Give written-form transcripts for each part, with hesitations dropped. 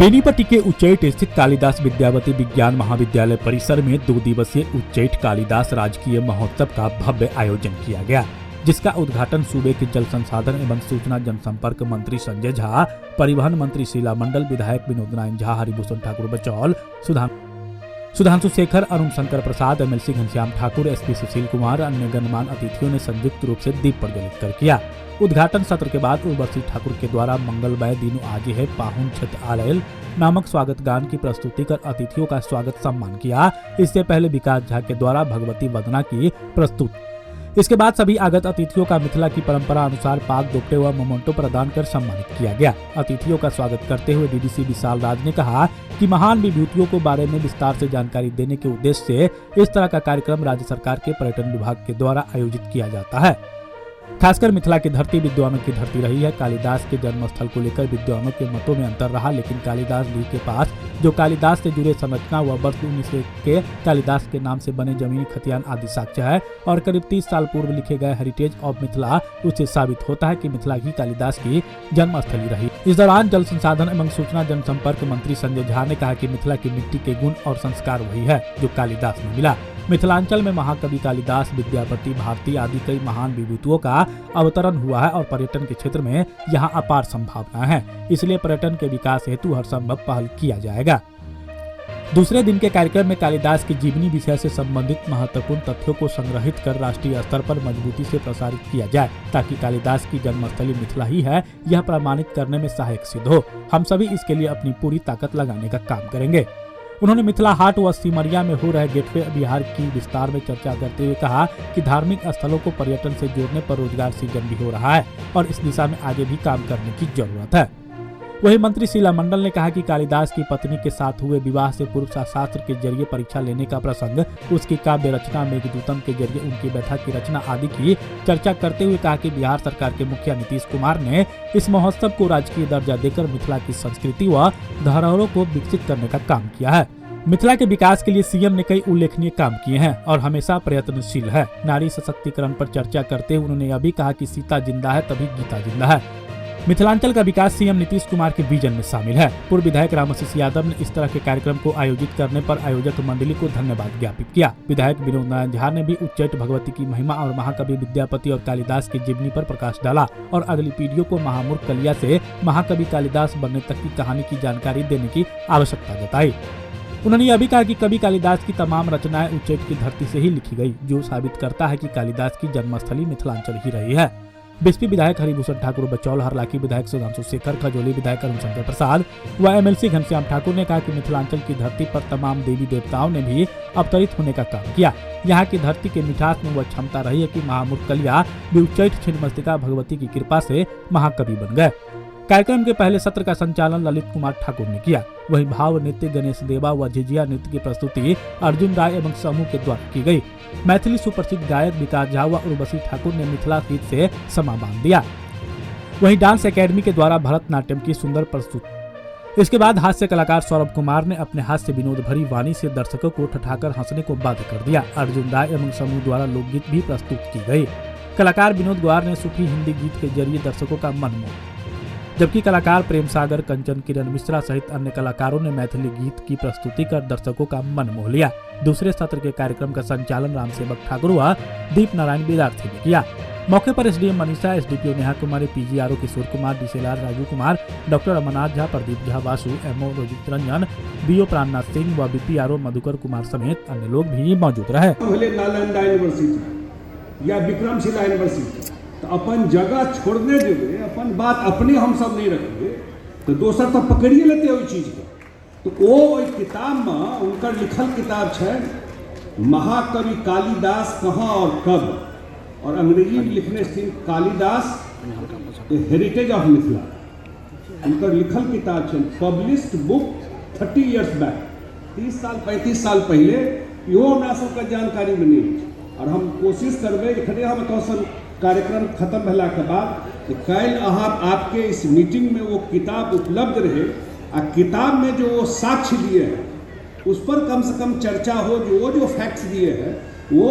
बेनीपट्टी के उच्चैठ स्थित कालिदास विद्यावती विज्ञान महाविद्यालय परिसर में 2 दिवसीय उच्चैठ कालिदास राजकीय महोत्सव का भव्य आयोजन किया गया, जिसका उद्घाटन सूबे के जल संसाधन एवं सूचना जनसंपर्क मंत्री संजय झा, परिवहन मंत्री शीला मंडल, विधायक विनोद नारायण झा, हरिभूषण ठाकुर बचौल, सुधांशु शेखर, अरुण शंकर प्रसाद, एमएलसी घनश्याम ठाकुर, एसपी सुशील कुमार, अन्य गणमान्य अतिथियों ने संयुक्त रूप से दीप प्रज्वलित कर किया। उद्घाटन सत्र के बाद उर्वशी ठाकुर के द्वारा मंगलमय दिनु आजे है पाहुन छत आलयल नामक स्वागत गान की प्रस्तुति कर अतिथियों का स्वागत सम्मान किया। इससे पहले विकास झा के द्वारा भगवती वंदना की प्रस्तुत। इसके बाद सभी आगत अतिथियों का मिथिला की परंपरा अनुसार पाग दोपटे व मोमेंटो प्रदान कर सम्मानित किया गया। अतिथियों का स्वागत करते हुए डीडीसी विशाल राज ने कहा कि महान विभूतियों को बारे में विस्तार से जानकारी देने के उद्देश्य से इस तरह का कार्यक्रम राज्य सरकार के पर्यटन विभाग के द्वारा आयोजित किया जाता है। खासकर मिथिला की धरती विद्वानों की धरती रही है। कालिदास के जन्म स्थल को लेकर विद्वानों के मतों में अंतर रहा, लेकिन कालिदास जी के पास जो कालिदास से जुड़े संरचना व वर्ष 1900 के कालिदास के नाम से बने जमीनी खतियान आदि साक्ष्य है और करीब 30 साल पूर्व लिखे गए हेरिटेज ऑफ मिथिला उससे साबित होता है कि मिथिला ही कालिदास की जन्मस्थली रही। इस दौरान जल संसाधन एवं सूचना जनसंपर्क मंत्री संजय झा ने कहा कि मिथिला की मिट्टी के गुण और संस्कार वही है जो कालिदास में मिला। मिथिलांचल में महाकवि कालिदास, विद्यापति, भारती आदि कई महान विभूतियों का अवतरण हुआ है और पर्यटन के क्षेत्र में यहाँ अपार संभावना है। इसलिए पर्यटन के विकास हेतु हर संभव पहल किया जाएगा। दूसरे दिन के कार्यक्रम में कालिदास की जीवनी विषय से संबंधित महत्वपूर्ण तथ्यों को संग्रहित कर राष्ट्रीय स्तर पर मजबूती से प्रसारित किया जाए, ताकि कालिदास की जन्मस्थली मिथिला ही है यह प्रमाणित करने में सहायक सिद्ध हो। हम सभी इसके लिए अपनी पूरी ताकत लगाने का काम करेंगे। उन्होंने मिथिला हाट व सिमरिया में हो रहे गेटवे बिहार की विस्तार में चर्चा करते हुए कहा कि धार्मिक स्थलों को पर्यटन से जोड़ने पर रोजगार सृजन भी हो रहा है और इस दिशा में आगे भी काम करने की जरूरत है। वहीं मंत्री शीला मंडल ने कहा कि कालिदास की पत्नी के साथ हुए विवाह से पूर्व शास्त्र के जरिए परीक्षा लेने का प्रसंग, उसकी काव्य रचना मेघदूतम के जरिए उनकी व्यथा की रचना आदि की चर्चा करते हुए कहा कि बिहार सरकार के मुखिया नीतीश कुमार ने इस महोत्सव को राजकीय दर्जा देकर मिथिला की संस्कृति व धरोहरों को विकसित करने का काम किया है। मिथिला के विकास के लिए सीएम ने कई उल्लेखनीय काम किए हैं और हमेशा प्रयत्नशील है। नारी सशक्तिकरण पर चर्चा करते हुए उन्होंने यह भी कहा कि सीता जिंदा है तभी गीता जिंदा है। मिथिलांचल का विकास सीएम नीतीश कुमार के विजन में शामिल है। पूर्व विधायक रामाशीष यादव ने इस तरह के कार्यक्रम को आयोजित करने पर आयोजक मंडली को धन्यवाद ज्ञापित किया। विधायक विनोद नारायण झा ने भी उच्चैठ भगवती की महिमा और महाकवि विद्यापति और कालिदास की जीवनी पर प्रकाश डाला और अगली पीढ़ियों को महामूर्ख कलिया से महाकवि कालिदास बनने तक की कहानी की जानकारी देने की आवश्यकता जताई। उन्होंने यह भी कहा कि कवि कालिदास की तमाम रचनाएं उच्चैठ की धरती से ही लिखी गई, जो साबित करता है कि कालिदास की जन्मस्थली मिथिलांचल ही रही है। बीएसपी विधायक हरिभूषण ठाकुर बचौल, हरलाखी विधायक सुधांशु शेखर, खजोली विधायक अरुण शंकर प्रसाद व एमएलसी घनश्याम ठाकुर ने कहा कि मिथिलांचल की धरती पर तमाम देवी देवताओं ने भी अवतरित होने का काम किया। यहाँ की धरती के मिठास में वह क्षमता रही है कि महामूर्ख कलिया भी उच्चैठ छिन्नमस्तिका भगवती की कृपा से महाकवि बन गए। कार्यक्रम के पहले सत्र का संचालन ललित कुमार ठाकुर ने किया। वहीं भाव नृत्य, गणेश देवा व झिझिया नृत्य की प्रस्तुति अर्जुन राय एवं समूह के द्वारा की गई। मैथिली सुप्रसिद्ध गायक विकास झा व उर्वशी ठाकुर ने मिथिला गीत से समा बांध दिया। वहीं डांस एकेडमी के द्वारा भरतनाट्यम की सुंदर प्रस्तुति। इसके बाद हास्य कलाकार सौरभ कुमार ने अपने हास्य विनोद भरी वाणी से दर्शकों को ठठाकर हंसने को बाध्य कर दिया। अर्जुन राय एवं समूह द्वारा लोकगीत भी प्रस्तुत की गई। कलाकार विनोद गुआर ने सूफी हिंदी गीत के जरिए दर्शकों का मन मोह, जबकि कलाकार प्रेम सागर, कंचन, किरण मिश्रा सहित अन्य कलाकारों ने मैथिली गीत की प्रस्तुति कर दर्शकों का मन मोह लिया। दूसरे सत्र के कार्यक्रम का संचालन रामसेवक ठाकुर व दीप नारायण विद्यार्थी ने किया। मौके पर SDM Manisha, SDPO Neha Kumari, PGRO Kishore Kumar, DCLR Raju Kumar, doctor Amarnath Jha, Pradeep Jha, Vasu, MO Rojit Ranjan, BO Prannath Singh व बीपीआरओ मधुकर कुमार समेत अन्य लोग भी मौजूद रहे। नालंदा यूनिवर्सिटी या विक्रमशिला यूनिवर्सिटी तो अपन जगह छोड़ने देवे, अपन बात अपने हम सब नहीं रखेंगे तो दोसर तो पकड़िए लेते ओई चीज को। तो वो किताब में उनकर लिखल किताब है महाकवि कालिदास कहाँ और कब, और अंग्रेजी में लिखने से कालिदास हेरिटेज ऑफ मिथिला उनकर लिखल किताब है। पब्लिश्ड बुक 30 years बैक, 30 साल 35 साल पहले। इहो हमरा सबके जानकारी में नहीं और हम कोशिश करबे एखने हम कौशल कार्यक्रम खत्म भेला के बाद कि कल आपके इस मीटिंग में वो किताब उपलब्ध रहे आ किताब में जो वो साक्ष्य दिए हैं उस पर कम से कम चर्चा हो। जो फैक्ट्स दिए हैं वो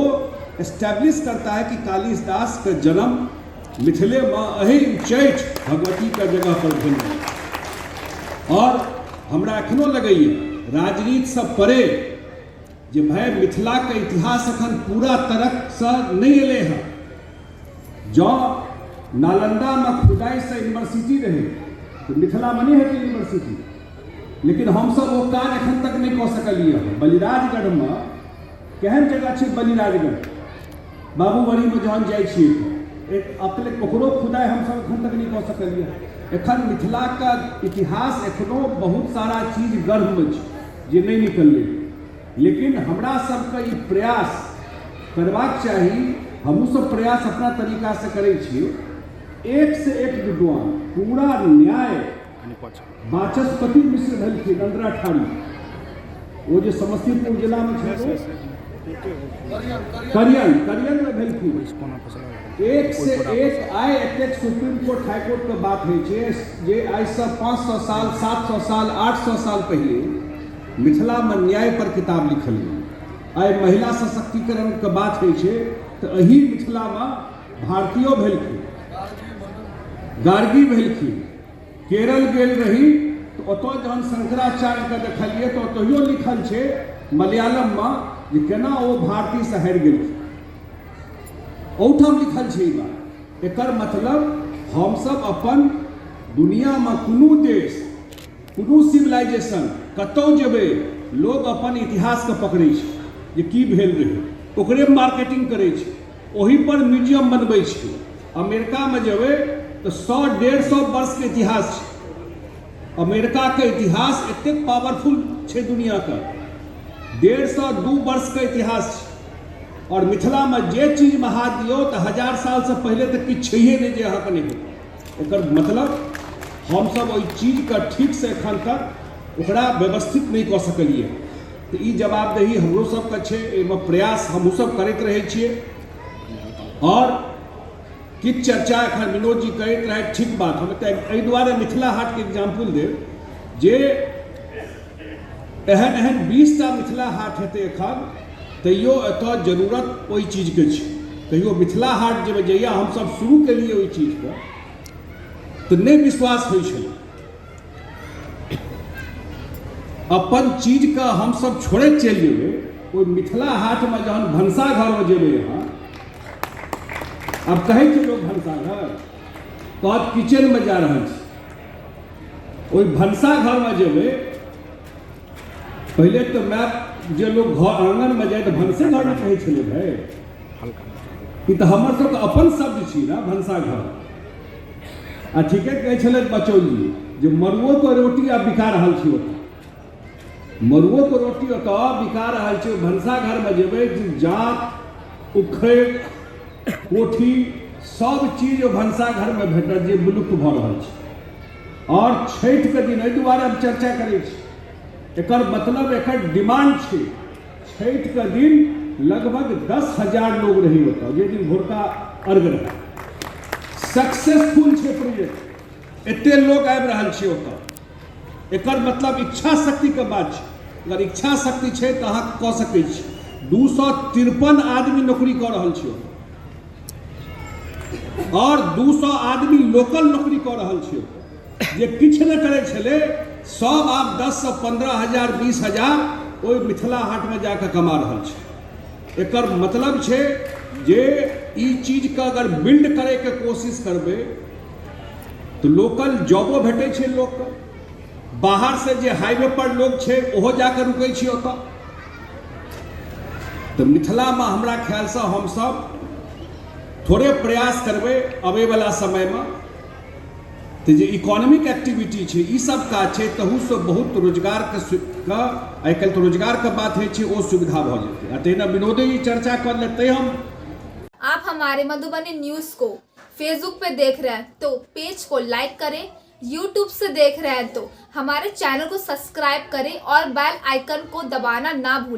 एस्टैब्लिश करता है कि कालिदास का जन्म मिथिले में अही उच्चैठ भगवती का जगह पर भेल और हमरा एखनो लगैए राजनीति से परे जे भाई मिथिला के इतिहास अखन पूरा तरह से नहीं एले हैं। जो नालंदा में खुदाई से यूनिवर्सिटी रहे तो मिथिला में नहीं है यूनिवर्सिटी, लेकिन हम सब वो कार्य एखन तक नहीं कह सकलिए। बलिराजगढ़ में केहन जगह है बलिराजगढ़, बाबूबड़ी में जहन जाइ छियै एक अपने ओकरो खुदाई हम सब एखन तक नहीं कह सकलिए। एखन मिथिला का इतिहास एखनो बहुत सारा चीज गर्भ में जे नहीं निकलले, लेकिन हमरा सबके ई प्रयास करबाक चाही। हमहूँ सब प्रयास अपना तरीका से करै छियै। एक से एक विद्वान पूरा न्याय वाचस्पति मिश्र भेलखिन नंदरा ठारी, वो जो समस्तीपुर जिला में छै करियन में भेलखिन। एक से एक आइ एतेक सुप्रीम कोर्ट हाई कोर्ट के बात होइ छै जे आइ से 500 साल 700 साल 800 साल पहले मिथिला में न्याय पर किताब लिखल गेल। आइ महिला सशक्तिकरण के बात होइ छै तो एही मिथिला में भारतीयो भेलखिन, गार्गी भेलखिन। केरल गेल रही तो ओतऽ जहन शंकराचार्य के देखलिए तो ओतहियो लिखल छै मलयालम में जे केना ओ भारती से हारि गेलखिन, ओठाम लिखल छै ई बात। एकर मतलब हम सब अपन दुनिया में कोनो देश कोनो सिविलाइजेशन कतौ जेबै लोग अपन इतिहास के पकड़ै छै जे की भेल रहै, ओकरे मार्केटिंग करै छै, ओही पर म्यूजियम बनबै छै। अमेरिका में जेबै तो 100-150 वर्ष के इतिहास छै। अमेरिका के इतिहास एतेक पावरफुल छै दुनिया का, 150-2 वर्ष के इतिहास छै। और मिथिला में जे चीज में हाथ दियो तो 1000 साल से पहले तक किछु छैहे नहीं जे अहाँके नहीं हो। एकर मतलब हम सब ओहि चीज का ठीक से एखन तक ओकरा व्यवस्थित नहीं कऽ सकलिए। तो ई जवाबदेही हमरो सबके छै, एहिमे प्रयास हमहूँ सब करैत रहै छियै। और किछु चर्चा एखन विनोद जी करैत रहै, ठीक बात। हम एहि दुआरे मिथिला हाट के एग्जाम्पल देब जे एहन 20टा मिथिला हाट हेतै एखन, तैयो एतऽ जरूरत ओहि चीजके छै। कहियो मिथिला हाट जेबै, जहिया हमसब शुरू केलिए ओहि चीजके तो नहीं विश्वास होइ छलै। अपन चीज का हम सब छोड़े चलि जेबै, ओहि मिथिला हाट में जहन भनसाघर में जेबै अहाँ, अब कहै छै लोग भनसाघर कहत किचन में जा रहल छी। ओहि भनसाघर में जेबै, पहले तो मैप जे लोग घर आंगन में जाए तो भनसे घर में कहै छलै भाई, ई तो हमर सबके अपन शब्द छी ना भनसाघर। आ ठीके कहै छलै बचौल जी जे मरुओ को रोटी आब बिका रहल छी, ओतऽ मरुओ को रोटी ओतऽ बिका रहल छै। भनसाघर में जेबै जात उखैड़ कोठी सब चीज भनसाघर में भेटत जे विलुप्त भऽ रहल छै। और छठि के दिन एहि दुआरे हम चर्चा करै छी, एकर मतलब एकर डिमांड छै। छठि के दिन लगभग 10,000 लोग रही ओतऽ, जे दिन भोरका अर्घ रहै। सक्सेसफुल छै प्रोजेक्ट, एते लोग आबि रहल छै ओतऽ। एकर मतलब इच्छा शक्ति के बात छै। अगर इच्छा शक्ति छै तऽ अहाँ कऽ सकै छी। 253 आदमी नौकरी कऽ रहल छै ओतऽ, और 200 आदमी लोकल नौकरी कऽ रहल छै ओतऽ, जे किछु नहि करै छलै सब आब 10 से 15 हजार 20 हजार ओहि मिथिला हाट में जाकर कमा रहल छै। एकर मतलब छै जे ई चीज के अगर बिल्ड करे के कोशिश करबै तो लोकल जॉबो भेटै छै लोग के। बाहर से जे हाईवे पर लोग छै ओहो जाकर रुकै छै ओतऽ। तो मिथिला में हमरा ख्याल से हम सब थोड़े प्रयास करबै अबै वाला समय में, तो जे इकोनॉमिक एक्टिविटी छै ई सब काज छै, तहू से बहुत रोजगार के आइ काल्हि तो रोजगार के बात होइ छै, ओ सुविधा भऽ जेतै। आ तहिना विनोदे ई चर्चा कर लेते हम। आप हमारे मधुबनी न्यूज को फेसबुक पे देख रहे हैं तो पेज को लाइक करें, यूट्यूब से देख रहे हैं तो हमारे चैनल को सब्सक्राइब करें और बेल आइकन को दबाना ना भूलें।